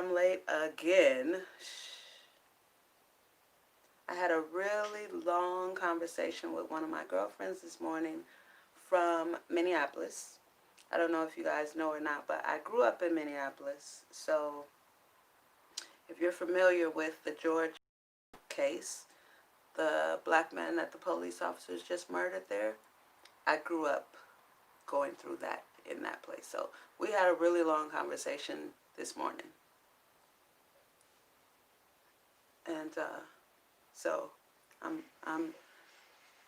I'm late again. I had a really long conversation with one of my girlfriends this morning from Minneapolis. I don't know if you guys know or not, but I grew up in Minneapolis. So if you're familiar with the George case, the black man that the police officers just murdered there, I grew up going through that in that place. So we had a really long conversation this morning. And so I'm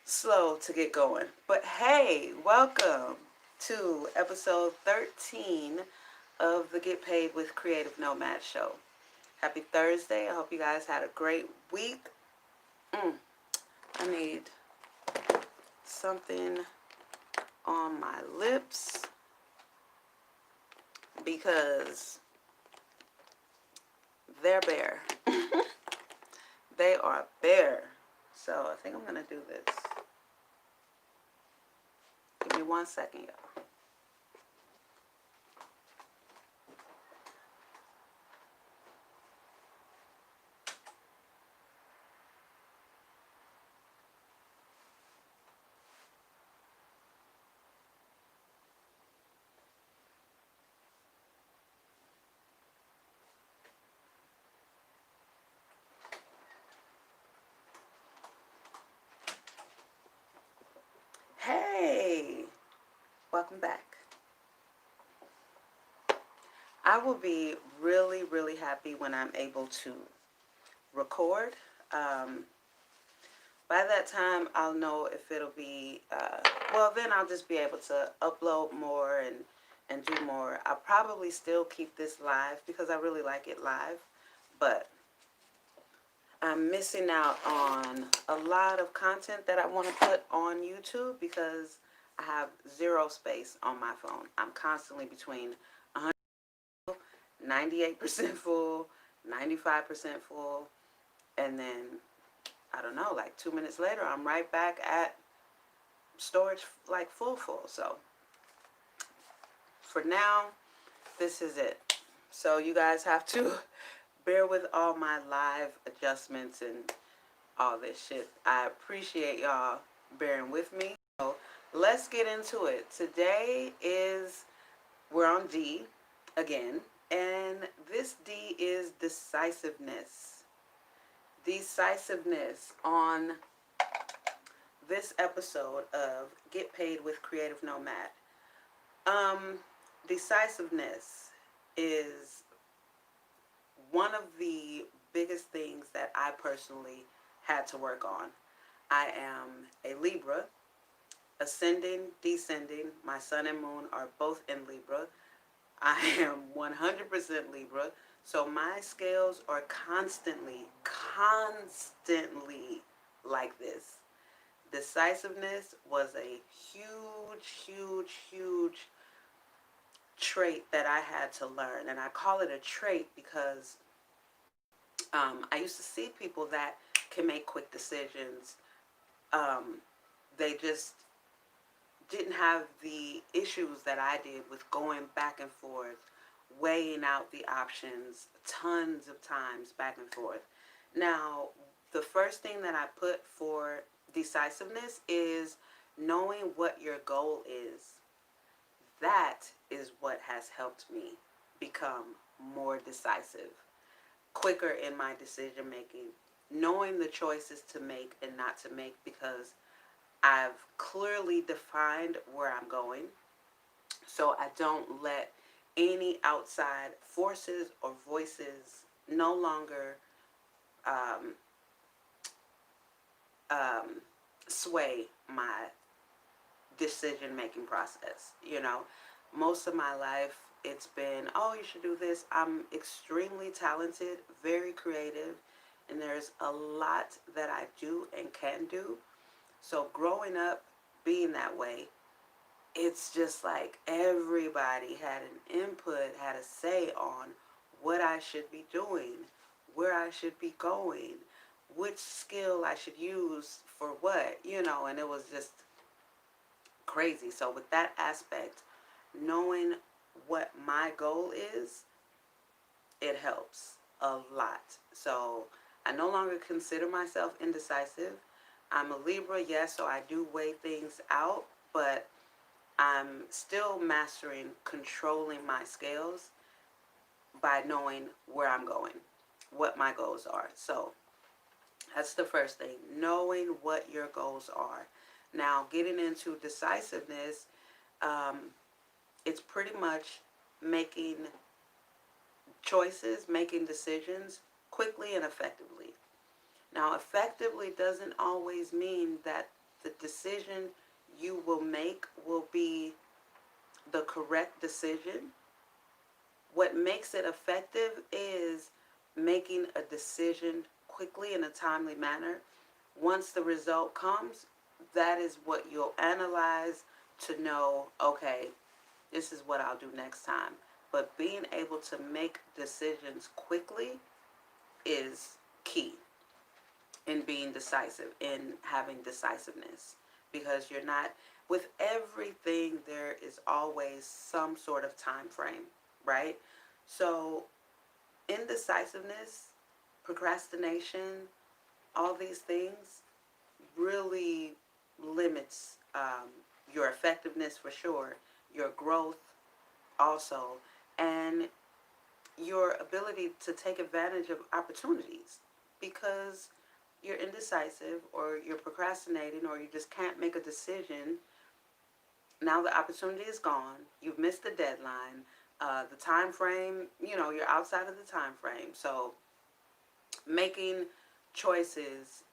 slow to get going. But hey, welcome to episode 13 of the Get Paid with Creative Nomad show. Happy Thursday. I hope you guys had a great week. I need something on my lips because they're bare. They are bare. So I think I'm going to do this. Give me 1 second, y'all. Hey, welcome back. I will be really, really happy when I'm able to record. By that time, I'll know if it'll be, well, then I'll just be able to upload more and do more. I'll probably still keep this live because I really like it live, but I'm missing out on a lot of content that I want to put on YouTube because I have zero space on my phone. I'm constantly between 98% full, 95% full, and then, I don't know, like 2 minutes later, I'm right back at storage like full. So for now, this is it. So you guys have to bear with all my live adjustments and all this shit. I appreciate y'all bearing with me. So let's get into it. Today we're on D again, and this D is decisiveness. Decisiveness on this episode of Get Paid with Creative Nomad. Decisiveness is one of the biggest things that I personally had to work on. I am a Libra, ascending, descending. My sun and moon are both in Libra. I am 100% Libra. So my scales are constantly like this. Decisiveness was a huge trait that I had to learn. And I call it a trait because I used to see people that can make quick decisions. They just didn't have the issues that I did with going back and forth, weighing out the options tons of times back and forth. Now, the first thing that I put for decisiveness is knowing what your goal is. That is what has helped me become more decisive, quicker in my decision making, knowing the choices to make and not to make, because I've clearly defined where I'm going, so I don't let any outside forces or voices no longer sway my decision-making process. You know, most of my life it's been, oh, you should do this. I'm extremely talented, very creative, and there's a lot that I do and can do. So growing up being that way, it's just like everybody had an input, had a say on what I should be doing, where I should be going, which skill I should use for what, you know, and it was just crazy. So with that aspect, knowing what my goal is it helps a lot. So I no longer consider myself indecisive. I'm a Libra, yes, so I do weigh things out, but I'm still mastering controlling my scales by knowing where I'm going, what my goals are. So that's the first thing, knowing what your goals are. Now, getting into decisiveness, um, it's pretty much making choices, making decisions quickly and effectively. Now, effectively doesn't always mean that the decision you will make will be the correct decision. What makes it effective is making a decision quickly in a timely manner. Once the result comes, that is what you'll analyze to know, okay, this is what I'll do next time. But being able to make decisions quickly is key in being decisive, in having decisiveness. Because you're not, with everything, there is always some sort of time frame, right? So, indecisiveness, procrastination, all these things really limits your effectiveness for sure, your growth also, and your ability to take advantage of opportunities because you're indecisive or you're procrastinating or you just can't make a decision. Now the opportunity is gone. You've missed the deadline. The time frame, you're outside of the time frame. So making choices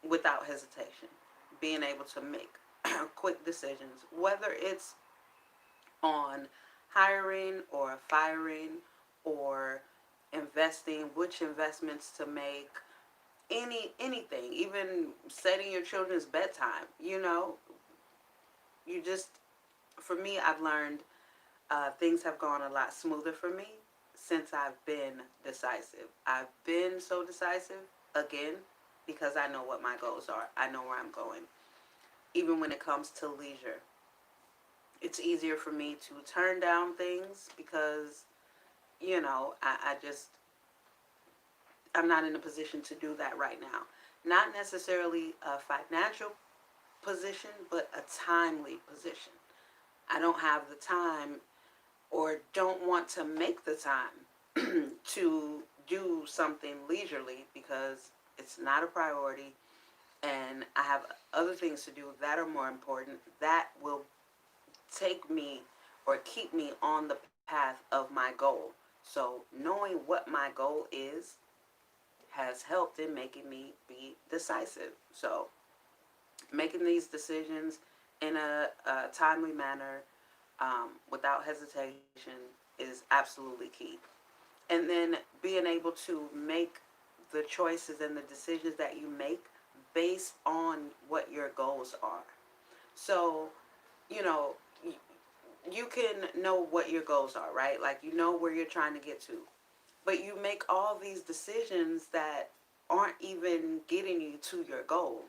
without hesitation, being able to make quick decisions, whether it's on hiring or firing or investing, which investments to make, anything, even setting your children's bedtime. You just, for me, I've learned things have gone a lot smoother for me since I've been decisive. I've been so decisive again because I know what my goals are. I know where I'm going. Even when it comes to leisure, it's easier for me to turn down things because I just, I'm not in a position to do that right now. Not necessarily a financial position, but a timely position. I don't have the time or don't want to make the time to do something leisurely because it's not a priority and I have other things to do that are more important that will take me or keep me on the path of my goal. So, knowing what my goal is has helped in making me be decisive. So, making these decisions in a timely manner without hesitation is absolutely key. And then being able to make the choices and the decisions that you make based on what your goals are. So, you know, you can know what your goals are, right? Like you know where you're trying to get to. But you make all these decisions that aren't even getting you to your goal.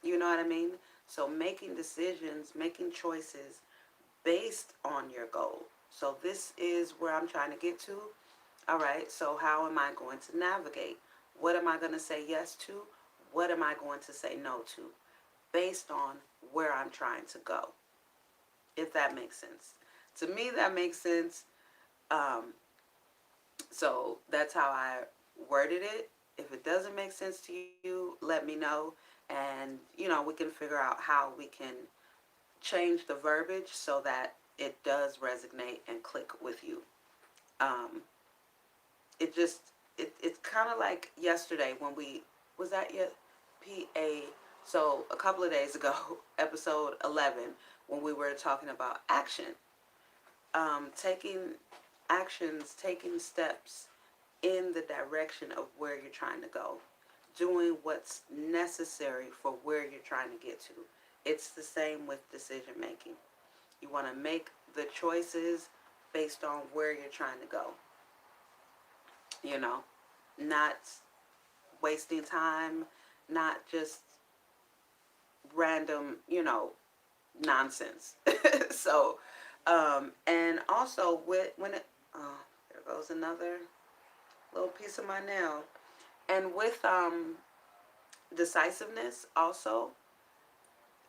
You know what I mean? So making decisions, making choices based on your goal. So this is where I'm trying to get to. All right, so how am I going to navigate? What am I going to say yes to? What am I going to say no to? Based on where I'm trying to go, if that makes sense. To me, that makes sense. Um, so that's how I worded it. If it doesn't make sense to you, let me know. And, we can figure out how we can change the verbiage so that it does resonate and click with you. Um, it just, it's kind of like yesterday when was that yet? P.A. So a couple of days ago, episode 11, when we were talking about action. Taking actions, taking steps in the direction of where you're trying to go, doing what's necessary for where you're trying to get to. It's the same with decision making. You want to make the choices based on where you're trying to go, you know, not wasting time, not just random, nonsense. So, and also with when it, oh, there goes another little piece of my nail. And with decisiveness, also,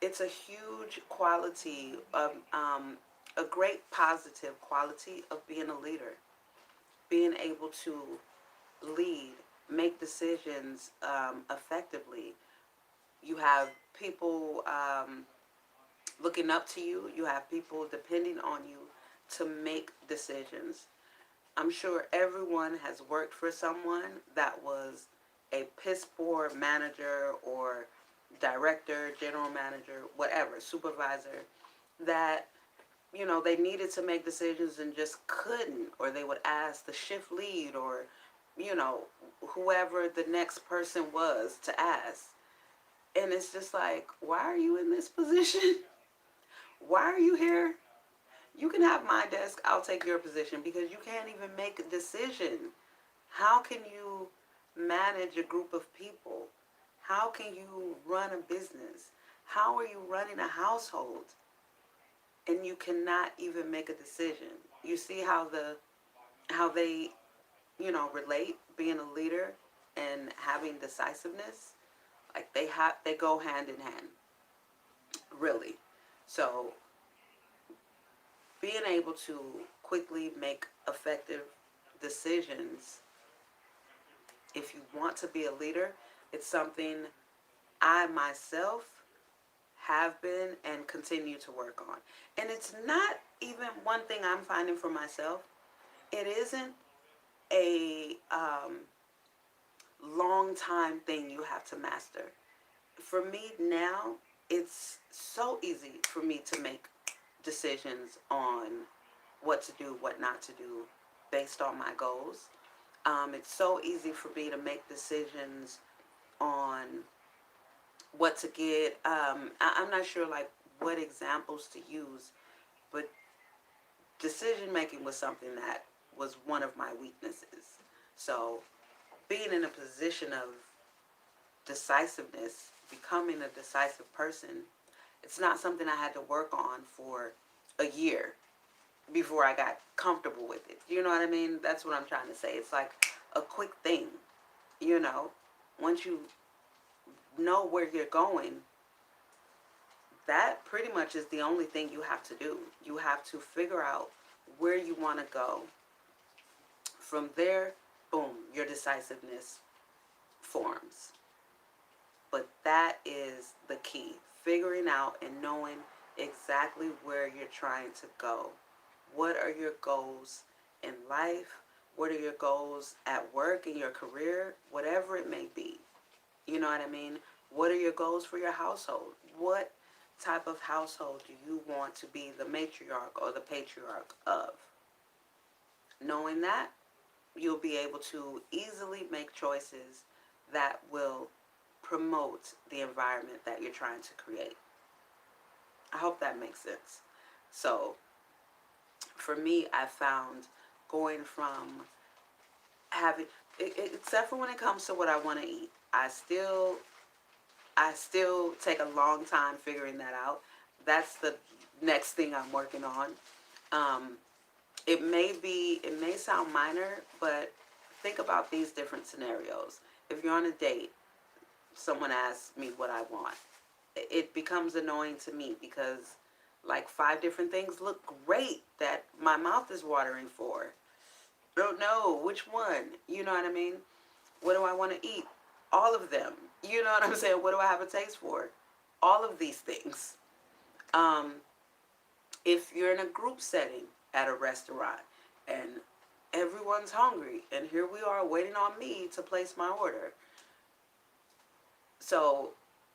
it's a huge quality of a great positive quality of being a leader. Being able to lead, make decisions effectively. You have people looking up to you. You have people depending on you to make decisions. I'm sure everyone has worked for someone that was a piss poor manager or director, general manager, whatever, supervisor, that, they needed to make decisions and just couldn't, or they would ask the shift lead or, you know, whoever the next person was to ask. And it's just like, why are you in this position? Why are you here? You can have my desk, I'll take your position, because you can't even make a decision. How can you manage a group of people? How can you run a business? How are you running a household? And you cannot even make a decision. You see how they, relate being a leader and having decisiveness? Like they go hand in hand, really. So being able to quickly make effective decisions, if you want to be a leader, it's something I myself have been and continue to work on. And it's not even one thing I'm finding for myself. It isn't a long time thing you have to master. For me now, it's so easy for me to make decisions on what to do, what not to do, based on my goals. It's so easy for me to make decisions on what to get. I'm not sure like what examples to use, but decision making was something that was one of my weaknesses. So being in a position of decisiveness, becoming a decisive person, it's not something I had to work on for a year before I got comfortable with it. You know what I mean? That's what I'm trying to say. It's like a quick thing, you know. Once you know where you're going, that pretty much is the only thing you have to do. You have to figure out where you want to go. From there, boom, your decisiveness forms. But that is the key. Figuring out and knowing exactly where you're trying to go. What are your goals in life? What are your goals at work, in your career? Whatever it may be. You know what I mean? What are your goals for your household? What type of household do you want to be the matriarch or the patriarch of? Knowing that, you'll be able to easily make choices that will promote the environment that you're trying to create. I hope that makes sense. So, for me, I found going from having, except for when it comes to what I want to eat, I still take a long time figuring that out. That's the next thing I'm working on. Um, it may sound minor, but think about these different scenarios. If you're on a date, someone asks me what I want. It becomes annoying to me because like 5 different things look great that my mouth is watering for. Don't know which one. You know what I mean? What do I want to eat? All of them. You know what I'm saying? What do I have a taste for? All of these things. Um, if you're in a group setting at a restaurant and everyone's hungry and here we are waiting on me to place my order. So,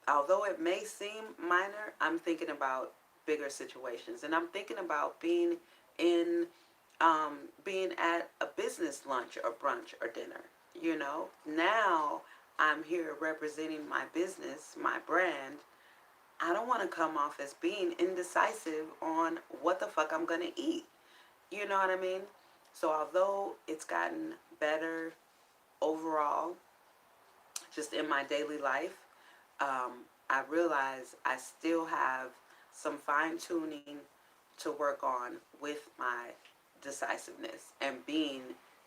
although it may seem minor, I'm thinking about bigger situations, and I'm thinking about in, being at a business lunch or brunch or dinner. You know, now I'm here representing my business, my brand. I don't want to come off as being indecisive on what the fuck I'm gonna eat. You know what I mean? So although it's gotten better overall, just in my daily life, I realize I still have some fine tuning to work on with my decisiveness and being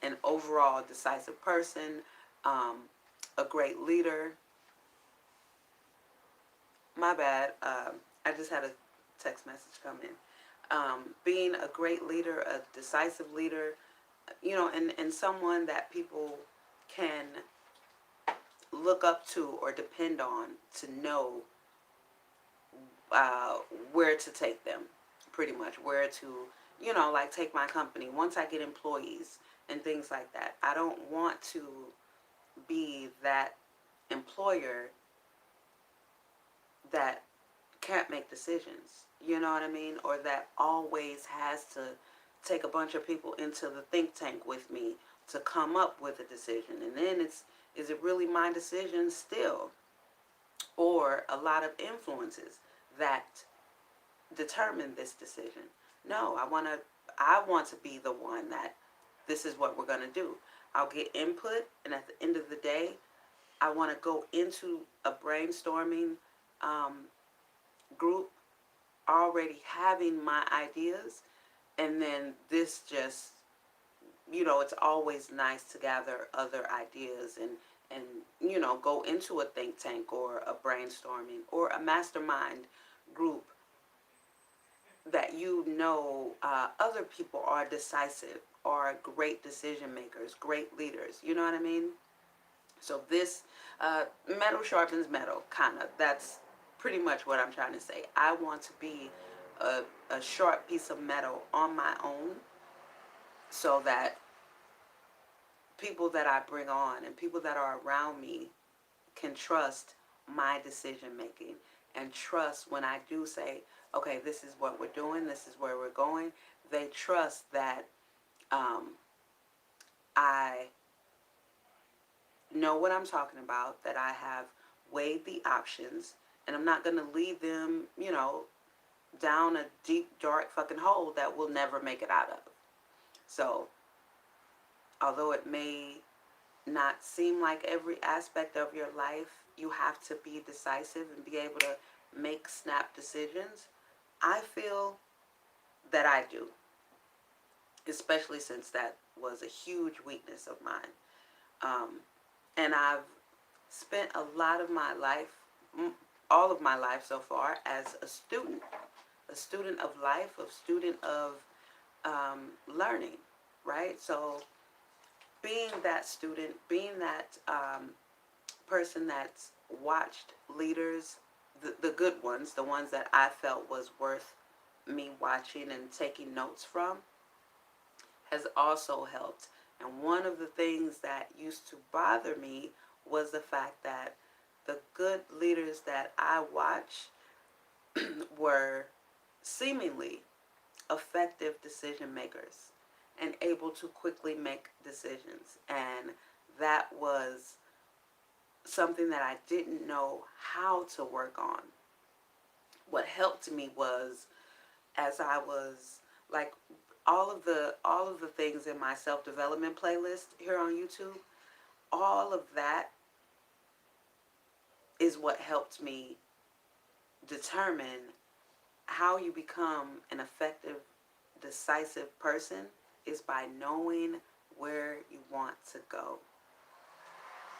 an overall decisive person, a great leader. My bad. I just had a text message come in. Being a great leader, a decisive leader, and someone that people can look up to or depend on to know uh, where to take them, pretty much where to, like take my company once I get employees and things like that. I don't want to be that employer that can't make decisions, you know what I mean? Or that always has to take a bunch of people into the think tank with me to come up with a decision. And then is it really my decision still? Or a lot of influences that determine this decision. No, I want to be the one that this is what we're going to do. I'll get input, and at the end of the day, I want to go into a brainstorming group already having my ideas, and then this just, it's always nice to gather other ideas and go into a think tank or a brainstorming or a mastermind group that other people are decisive, are great decision makers, great leaders. You know what I mean? So this metal sharpens metal, kind of. That's pretty much what I'm trying to say. I want to be a sharp piece of metal on my own, so that people that I bring on and people that are around me can trust my decision making and trust when I do say, okay, this is what we're doing, this is where we're going. They trust that I know what I'm talking about, that I have weighed the options, and I'm not going to lead them, down a deep, dark fucking hole that we'll never make it out of. So, although it may not seem like every aspect of your life you have to be decisive and be able to make snap decisions, I feel that I do, especially since that was a huge weakness of mine. And I've spent a lot of my life, all of my life so far, as a student of life, a student of learning, right? So being that student, being that person that's watched leaders, the good ones, the ones that I felt was worth me watching and taking notes from, has also helped. And one of the things that used to bother me was the fact that the good leaders that I watched were seemingly effective decision makers and able to quickly make decisions. And that was something that I didn't know how to work on. What helped me was, as I was like, all of the things in my self-development playlist here on YouTube, all of that is what helped me determine how you become an effective, decisive person is by knowing where you want to go.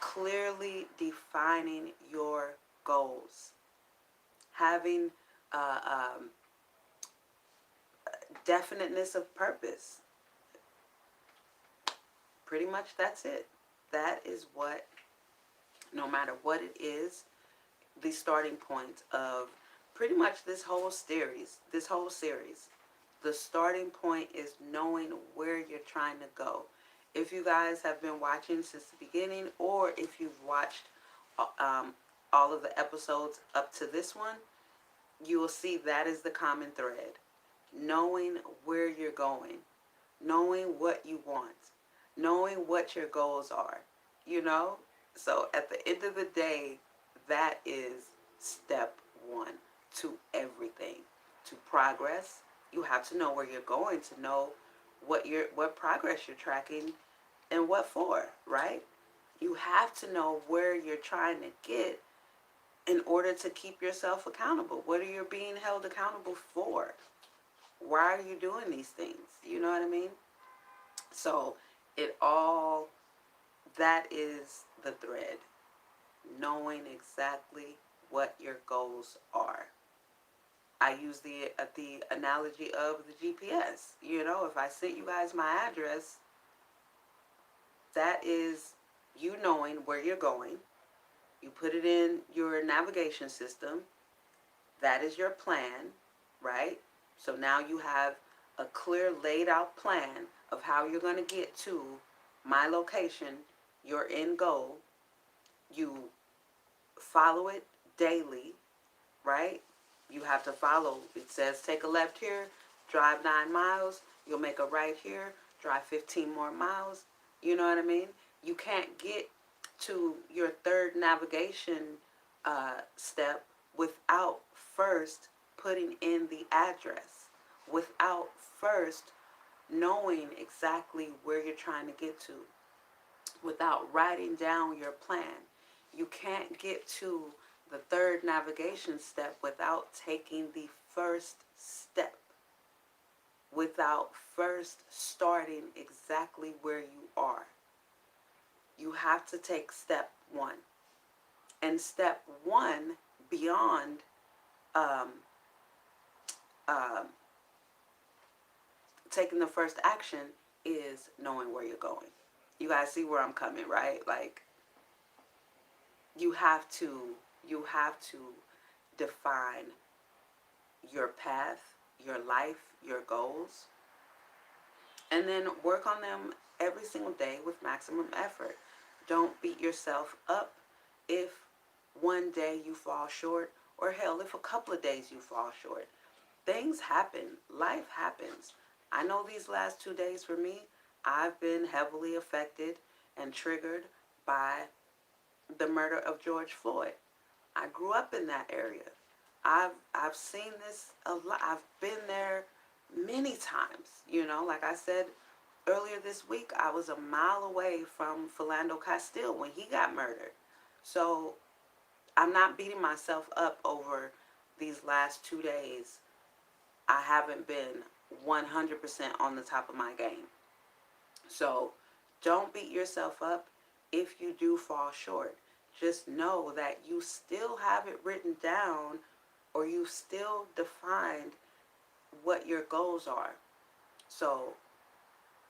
Clearly defining your goals. Having definiteness of purpose. Pretty much that's it. That is what, no matter what it is, the starting point of pretty much this whole series. The starting point is knowing where you're trying to go. If you guys have been watching since the beginning, or if you've watched um, all of the episodes up to this one, you will see that is the common thread. Knowing where you're going, knowing what you want, knowing what your goals are, you know? So at the end of the day, that is step one to everything. To progress, you have to know where you're going, to know what progress you're tracking and what for, right? You have to know where you're trying to get in order to keep yourself accountable. What are you being held accountable for? Why are you doing these things? You know what I mean? So It all, that is the thread. Knowing exactly what your goals are. I use the analogy of the GPS. You know, if I sent you guys my address, that is you knowing where you're going. You put it in your navigation system. That is your plan, right? So now you have a clear laid out plan of how you're going to get to my location, your end goal. You follow it daily, right? You have to follow. It says take a left here, drive 9 miles. You'll make a right here, drive 15 more miles. You know what I mean? You can't get to your third navigation step without first putting in the address, without first knowing exactly where you're trying to get to, without writing down your plan. You can't get to the third navigation step without taking the first step, without first starting exactly where you are. You have to take step one. And step one, beyond um, um, taking the first action, is knowing where you're going. You guys see where I'm coming, right? Like, you have to you have to define your path, your life, your goals, and then work on them every single day with maximum effort. Don't beat yourself up if one day you fall short, or hell, if a couple of days you fall short. Things happen, life happens. I know these last 2 days for me, I've been heavily affected and triggered by the murder of George Floyd. I grew up in that area. I've seen this a lot. I've been there many times. You know, like I said earlier this week, I was a mile away from Philando Castile when he got murdered. So I'm not beating myself up over these last 2 days. I haven't been 100% on the top of my game. So don't beat yourself up if you do fall short. Just know that you still have it written down, or you still defined what your goals are. So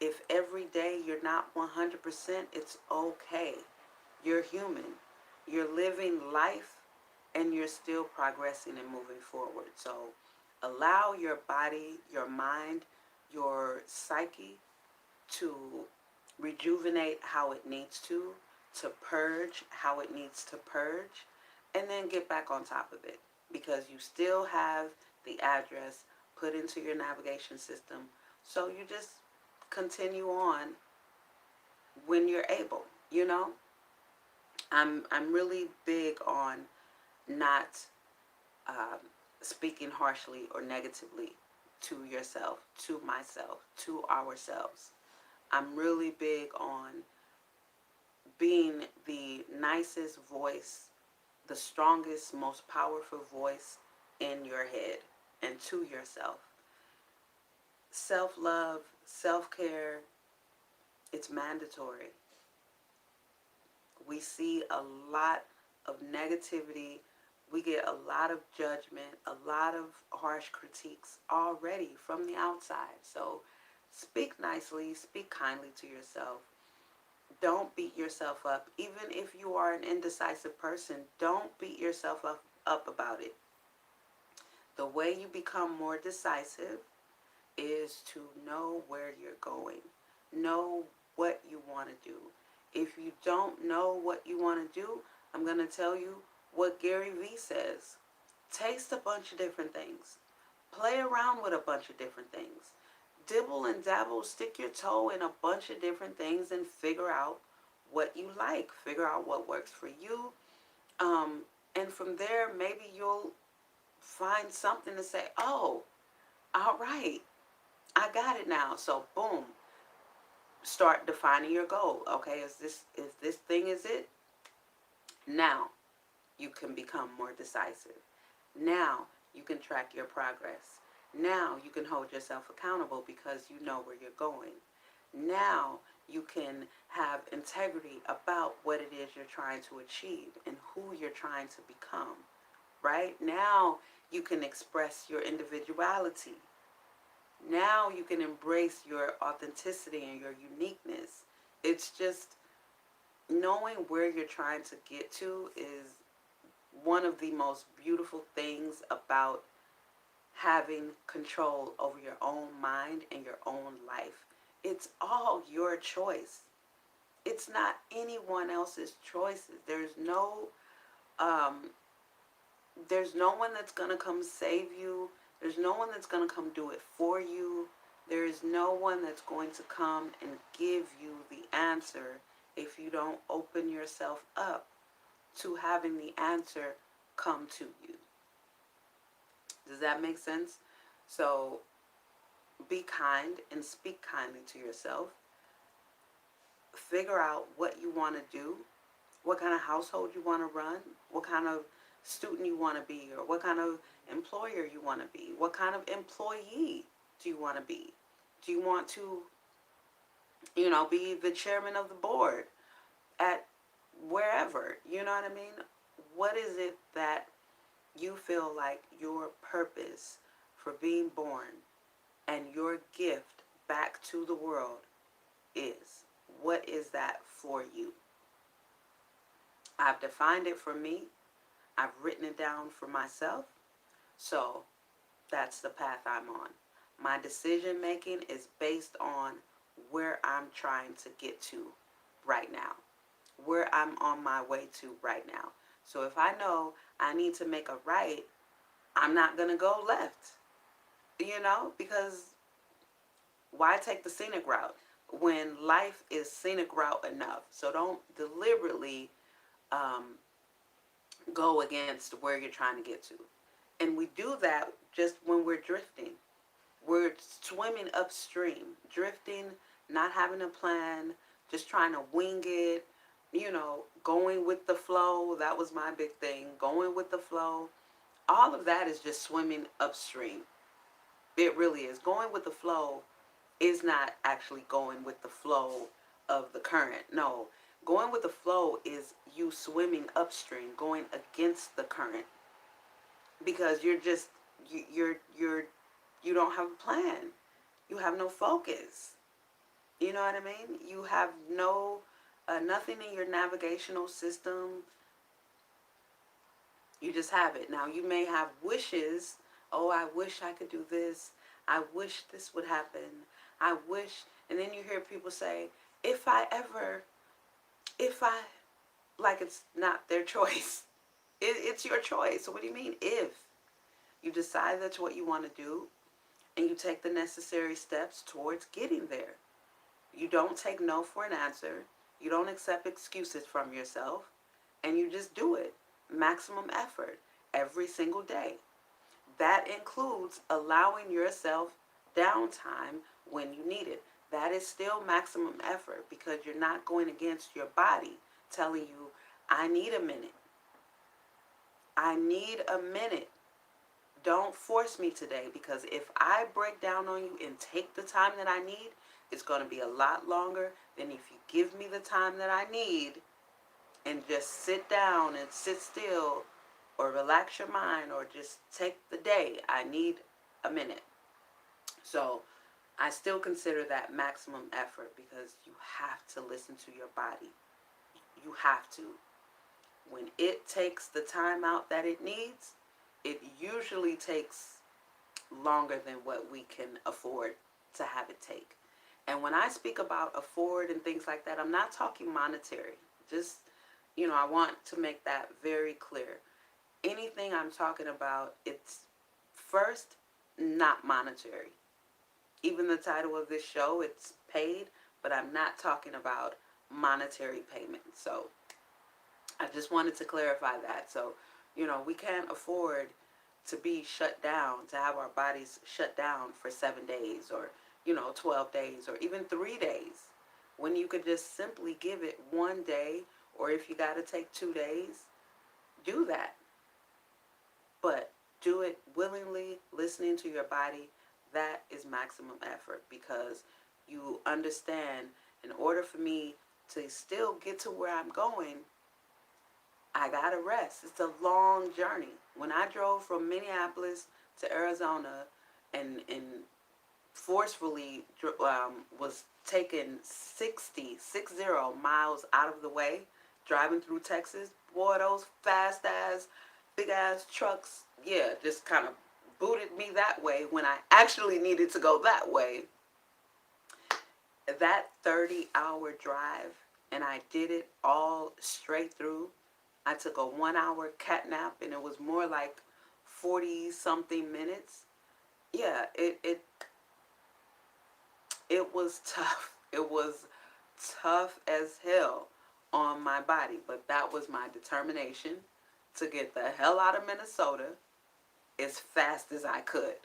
if every day you're not 100%, it's okay. You're human. You're living life, and you're still progressing and moving forward. So allow your body, your mind, your psyche to rejuvenate how it needs to purge how it needs to purge, and then get back on top of it, because you still have the address put into your navigation system. So you just continue on when you're able, you know? I'm really big on not um, speaking harshly or negatively to yourself, to myself, to ourselves. I'm really big on being the nicest voice, the strongest, most powerful voice in your head and to yourself. Self love, self care, it's mandatory. We see a lot of negativity. We get a lot of judgment, a lot of harsh critiques already from the outside. So speak nicely, speak kindly to yourself. Don't beat yourself up. Even if you are an indecisive person, don't beat yourself up about it. The way you become more decisive is to know where you're going. Know what you want to do. If you don't know what you want to do, I'm going to tell you what Gary Vee says. Taste a bunch of different things. Play around with a bunch of different things. Dibble and dabble, stick your toe in a bunch of different things and figure out what you like. Figure out what works for you. And from there, maybe you'll find something to say, oh, all right, I got it now. So boom, start defining your goal. Okay, is this thing is it? Now you can become more decisive. Now you can track your progress. Now you can hold yourself accountable because you know where you're going. Now You can have integrity about what it is you're trying to achieve and who you're trying to become. Right? Now you can express your individuality. Now you can embrace your authenticity and your uniqueness. It's just knowing where you're trying to get to is one of the most beautiful things about having control over your own mind and your own life. It's all your choice. It's not anyone else's choices. Um, there's no one that's gonna come save you. There's no one that's gonna come do it for you. There is no one that's going to come and give you the answer if you don't open yourself up to having the answer come to you. Does that make sense? So be kind and speak kindly to yourself. Figure out what you want to do, what kind of household you want to run, what kind of student you want to be, or what kind of employer you want to be, what kind of employee do you want to be. Do you want to, be the chairman of the board at wherever? You know what I mean? What is it that you feel like your purpose for being born and your gift back to the world is? What is that for you? I've defined it for me. I've written it down for myself. So that's the path I'm on. My decision making is based on where I'm trying to get to right now, where I'm on my way to right now. So if I know I need to make a right, I'm not going to go left, because why take the scenic route when life is scenic route enough? So don't deliberately go against where you're trying to get to. And we do that just when we're drifting. We're swimming upstream, drifting, not having a plan, just trying to wing it, going with the flow. That was my big thing, going with the flow. All of that is just swimming upstream. It really is. Going with the flow is not actually going with the flow of the current. No, going with the flow is you swimming upstream, going against the current, because you don't have a plan. You have no focus. You know what I mean? You have nothing in your navigational system. You just have it. Now you may have wishes. Oh, I wish I could do this. I wish this would happen. I wish. And then you hear people say, if I, like it's not their choice. It's your choice. So what do you mean if? You decide that's what you want to do, and you take the necessary steps towards getting there. You don't take no for an answer. You don't accept excuses from yourself, and you just do it. Maximum effort every single day. That includes allowing yourself downtime when you need it. That is still maximum effort, because you're not going against your body telling you, I need a minute. I need a minute. Don't force me today, because if I break down on you and take the time that I need, it's going to be a lot longer than if you give me the time that I need and just sit down and sit still or relax your mind or just take the day. I need a minute. So I still consider that maximum effort, because you have to listen to your body. You have to. When it takes the time out that it needs, it usually takes longer than what we can afford to have it take. And when I speak about afford and things like that, I'm not talking monetary. Just, I want to make that very clear. Anything I'm talking about, it's first not monetary. Even the title of this show, it's paid, but I'm not talking about monetary payment. So I just wanted to clarify that. So, we can't afford to be shut down, to have our bodies shut down for 7 days or, 12 days or even 3 days, when you could just simply give it 1 day, or if you got to take 2 days, do that. But do it willingly, listening to your body. That is maximum effort, because you understand In order for me to still get to where I'm going, I gotta rest. It's a long journey. When I drove from Minneapolis to Arizona and forcefully was taking 60 miles out of the way, driving through Texas, boy, those fast ass, big ass trucks, yeah, just kind of booted me that way when I actually needed to go that way. That 30-hour drive, and I did it all straight through. I took a 1 hour cat nap, and it was more like 40 something minutes. Yeah, it was tough. It was tough as hell on my body, but that was my determination to get the hell out of Minnesota as fast as I could.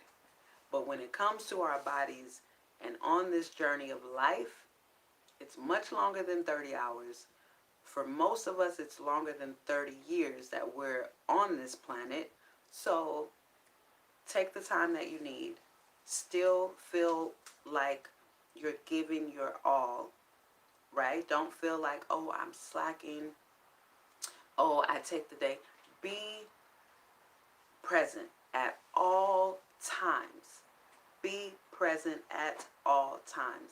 But when it comes to our bodies and on this journey of life, it's much longer than 30 hours. For most of us, it's longer than 30 years that we're on this planet. So take the time that you need. Still feel like you're giving your all, right? Don't feel like, oh, I'm slacking. Oh, I take the day. Be present at all times. Be present at all times.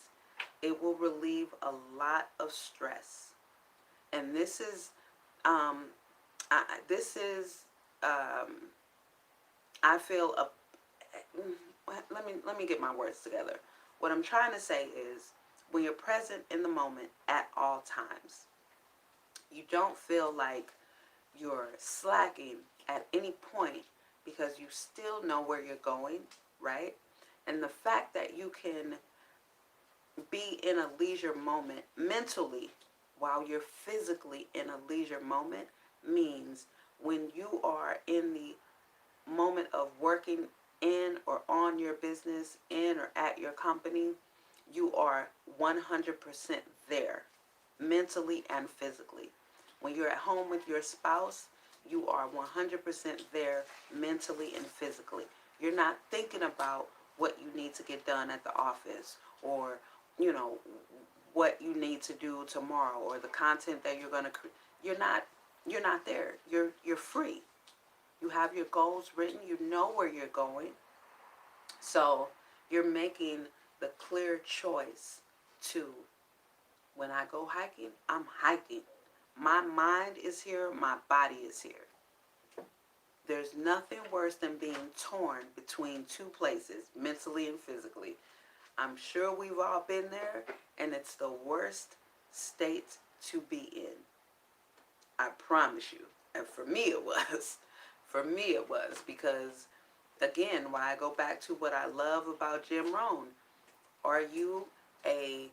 It will relieve a lot of stress. And this is, um, this is, I feel a. Let me get my words together. What I'm trying to say is, when you're present in the moment at all times, you don't feel like you're slacking at any point because you still know where you're going, right? And the fact that you can be in a leisure moment mentally while you're physically in a leisure moment means when you are in the moment of working in or on your business, in or at your company, you are 100% there, mentally and physically. When you're at home with your spouse, you are 100% there, mentally and physically. You're not thinking about what you need to get done at the office, or, you know, what you need to do tomorrow, or the content that you're going to create. You're not there. You're free. You have your goals written. You know where you're going. So you're making the clear choice to, when I go hiking, I'm hiking. My mind is here. My body is here. There's nothing worse than being torn between two places, mentally and physically. I'm sure we've all been there, and it's the worst state to be in. I promise you. And for me it was. For me it was because, again, why I go back to what I love about Jim Rohn. Are you a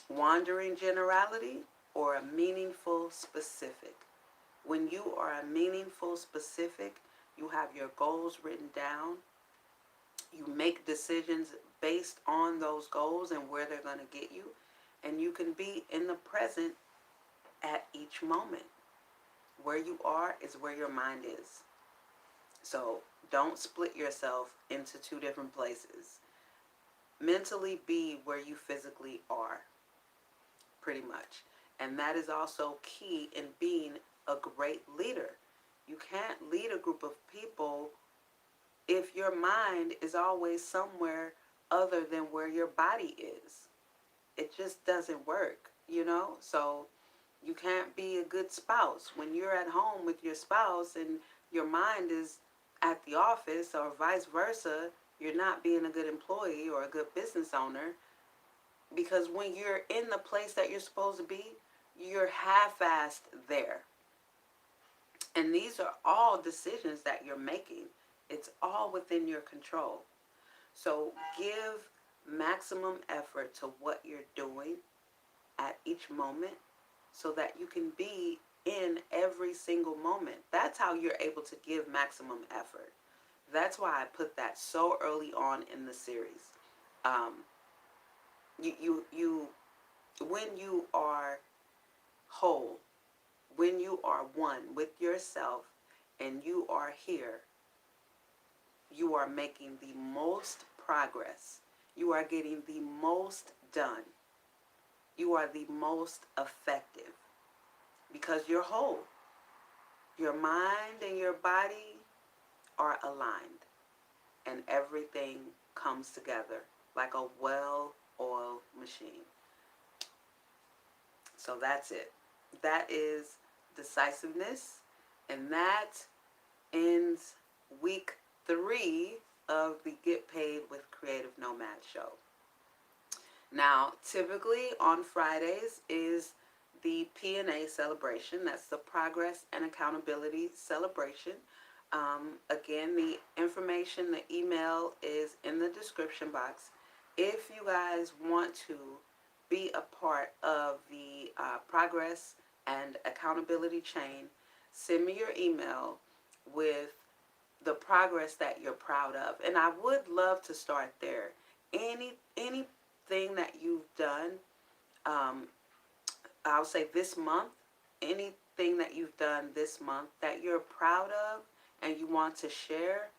wandering generality or a meaningful specific? When you are a meaningful specific, you have your goals written down. You make decisions based on those goals and where they're going to get you. And you can be in the present at each moment. Where you are is where your mind is. So don't split yourself into two different places. Mentally be where you physically are, pretty much. And that is also key in being a great leader. You can't lead a group of people if your mind is always somewhere other than where your body is. It just doesn't work, you know? So you can't be a good spouse when you're at home with your spouse and your mind is at the office, or vice versa. You're not being a good employee or a good business owner, because when you're in the place that you're supposed to be, you're half-assed there. And these are all decisions that you're making. It's all within your control. So give maximum effort to what you're doing at each moment so that you can be in every single moment. That's how you're able to give maximum effort. That's why I put that so early on in the series. Um, you when you are whole, when you are one with yourself and you are here, you are making the most progress. You are getting the most done. you are the most effective because you're whole. Your mind and your body are aligned, and everything comes together like a well-oiled machine. So that's it. That is decisiveness, and that ends week 3 of the Get Paid with Creative Nomad show. Now, typically on Fridays is the P.A.I.D celebration. That's the Progress and Accountability celebration. Again, the information, the email is in the description box. If you guys want to be a part of the Progress and Accountability chain, send me your email with the progress that you're proud of. And I would love to start there. Anything that you've done, um, I'll say this month, anything that you've done this month that you're proud of and you want to share,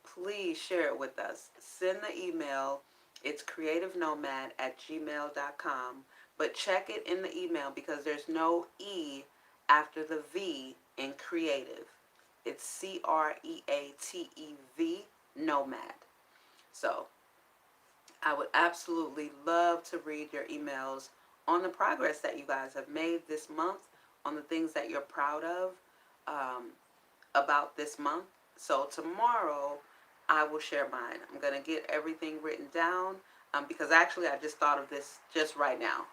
please share it with us. Send the email. It's creativenomad@gmail.com. But check it in the email because there's no E after the V in creative. It's CREATEV, Nomad. So I would absolutely love to read your emails on the progress that you guys have made this month, on the things that you're proud of about this month. So tomorrow I will share mine. I'm going to get everything written down because actually I just thought of this just right now.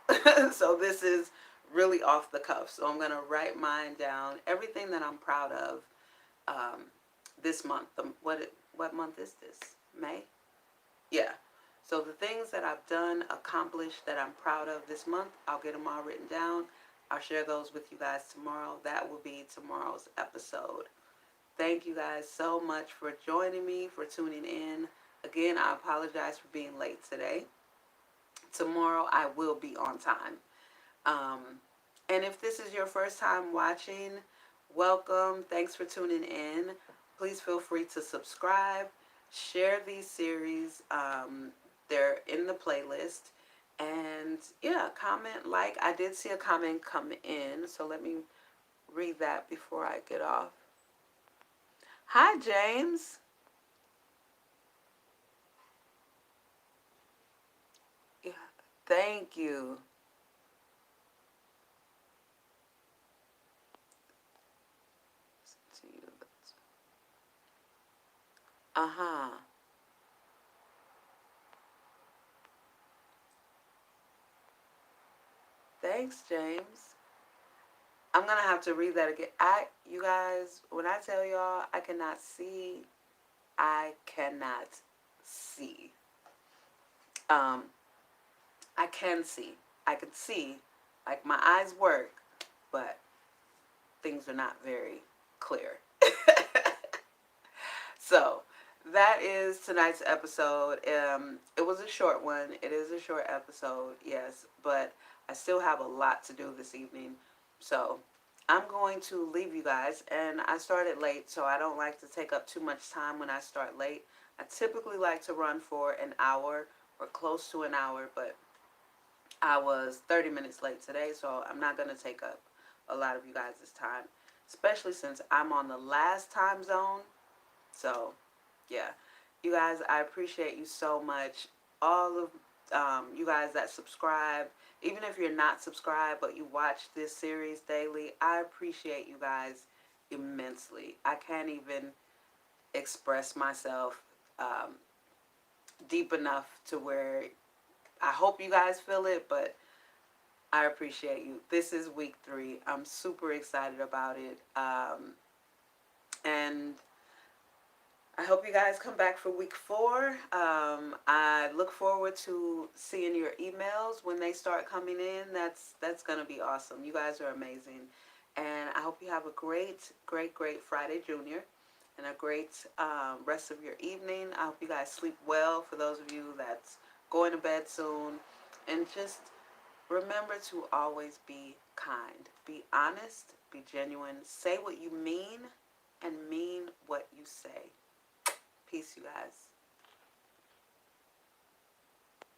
So this is really off the cuff. So I'm going to write mine down, everything that I'm proud of this month. What month is this? May? Yeah. So the things that I've done, accomplished, that I'm proud of this month, I'll get them all written down. I'll share those with you guys tomorrow. That will be tomorrow's episode. Thank you guys so much for joining me, for tuning in. Again, I apologize for being late today. Tomorrow I will be on time. And if this is your first time watching, welcome. Thanks for tuning in. Please feel free to subscribe, share these series. They're in the playlist. And yeah, comment, like. I did see a comment come in, so let me read that before I get off. Hi, James. Yeah, thank you. Uh-huh. Thanks, James. I'm gonna have to read that again. You guys, when I tell y'all, I cannot see. I cannot see. Um, I can see. I can see. Like my eyes work, but things are not very clear. So that is tonight's episode. It was a short one. It is a short episode, yes, but I still have a lot to do this evening. So I'm going to leave you guys. And I started late, so I don't like to take up too much time when I start late. I typically like to run for an hour or close to an hour, but I was 30 minutes late today, so I'm not going to take up a lot of you guys' time, especially since I'm on the last time zone. So, yeah. You guys, I appreciate you so much. All of you guys that subscribe, even if you're not subscribed, but you watch this series daily, I appreciate you guys immensely. I can't even express myself deep enough to where I hope you guys feel it, but I appreciate you. This is week 3. I'm super excited about it. And I hope you guys come back for week 4. I look forward to seeing your emails when they start coming in. That's going to be awesome. You guys are amazing. And I hope you have a great, great, great Friday, Junior, and a great rest of your evening. I hope you guys sleep well, for those of you that's going to bed soon. And just remember to always be kind. Be honest. Be genuine. Say what you mean and mean what you say. Peace, you guys.